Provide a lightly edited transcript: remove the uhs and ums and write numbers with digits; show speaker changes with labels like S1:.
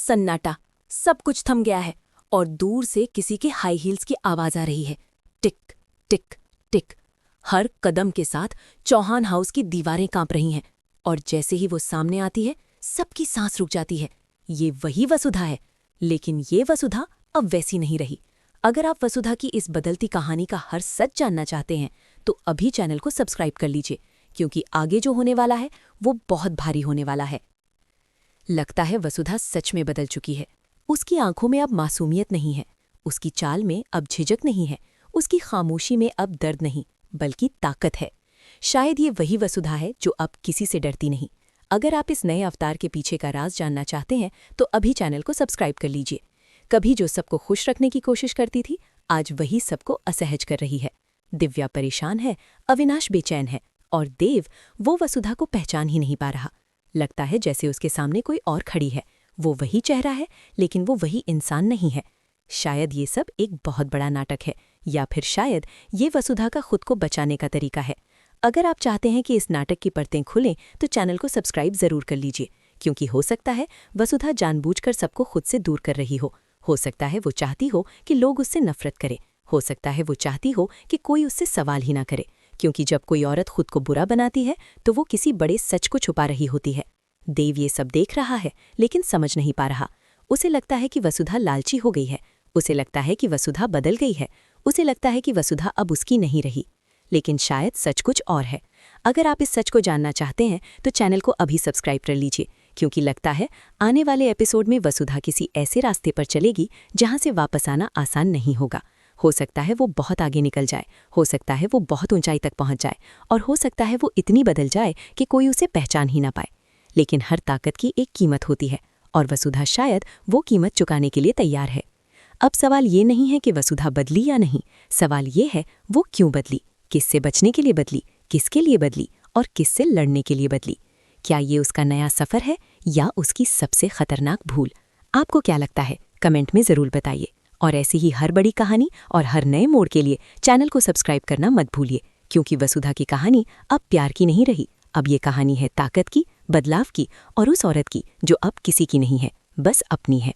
S1: सन्नाटा। सब कुछ थम गया है और दूर से किसी के हाई हील्स की आवाज आ रही है। टिक टिक टिक। हर कदम के साथ चौहान हाउस की दीवारें कांप रही हैं और जैसे ही वो सामने आती है सबकी सांस रुक जाती है। ये वही वसुधा है, लेकिन ये वसुधा अब वैसी नहीं रही। अगर आप वसुधा की इस बदलती कहानी का हर सच जानना चाहते हैं तो अभी चैनल को सब्सक्राइब कर लीजिए, क्योंकि आगे जो होने वाला है वो बहुत भारी होने वाला है। लगता है वसुधा सच में बदल चुकी है। उसकी आंखों में अब मासूमियत नहीं है, उसकी चाल में अब झिझक नहीं है, उसकी खामोशी में अब दर्द नहीं बल्कि ताकत है। शायद ये वही वसुधा है जो अब किसी से डरती नहीं। अगर आप इस नए अवतार के पीछे का राज जानना चाहते हैं तो अभी चैनल को सब्सक्राइब कर लीजिए। कभी जो सबको खुश रखने की कोशिश करती थी, आज वही सबको असहज कर रही है। दिव्या परेशान है, अविनाश बेचैन है और देव वो वसुधा को पहचान ही नहीं पा रहा। लगता है जैसे उसके सामने कोई और खड़ी है। वो वही चेहरा है, लेकिन वो वही इंसान नहीं है। शायद ये सब एक बहुत बड़ा नाटक है, या फिर शायद ये वसुधा का खुद को बचाने का तरीका है। अगर आप चाहते हैं कि इस नाटक की परतें खुलें तो चैनल को सब्सक्राइब जरूर कर लीजिए, क्योंकि हो सकता है वसुधा जानबूझकर सबको खुद से दूर कर रही हो सकता है वो चाहती हो कि लोग उससे नफरत करें, हो सकता है वो चाहती हो कि कोई उससे सवाल ही ना करे, क्योंकि जब कोई औरत खुद को बुरा बनाती है तो वो किसी बड़े सच को छुपा रही होती है। देव ये सब देख रहा है लेकिन समझ नहीं पा रहा। उसे लगता है कि वसुधा लालची हो गई है, उसे लगता है कि वसुधा बदल गई है, उसे लगता है कि वसुधा अब उसकी नहीं रही। लेकिन शायद सच कुछ और है। अगर आप इस सच को जानना चाहते हैं तो चैनल को अभी सब्सक्राइब कर लीजिए, क्योंकि लगता है आने वाले एपिसोड में वसुधा किसी ऐसे रास्ते पर चलेगी जहां से वापस आना आसान नहीं होगा। हो सकता है वो बहुत आगे निकल जाए, हो सकता है वो बहुत ऊंचाई तक पहुंच जाए, और हो सकता है वो इतनी बदल जाए कि कोई उसे पहचान ही ना पाए। लेकिन हर ताकत की एक कीमत होती है, और वसुधा शायद वो कीमत चुकाने के लिए तैयार है। अब सवाल ये नहीं है कि वसुधा बदली या नहीं, सवाल ये है वो क्यों बदली, किससे बचने के लिए बदली, किसके लिए बदली और किससे लड़ने के लिए बदली। क्या ये उसका नया सफ़र है या उसकी सबसे खतरनाक भूल? आपको क्या लगता है, कमेंट में ज़रूर बताइए। और ऐसी ही हर बड़ी कहानी और हर नए मोड़ के लिए चैनल को सब्सक्राइब करना मत भूलिए, क्योंकि वसुधा की कहानी अब प्यार की नहीं रही। अब ये कहानी है ताकत की, बदलाव की और उस औरत की जो अब किसी की नहीं है, बस अपनी है।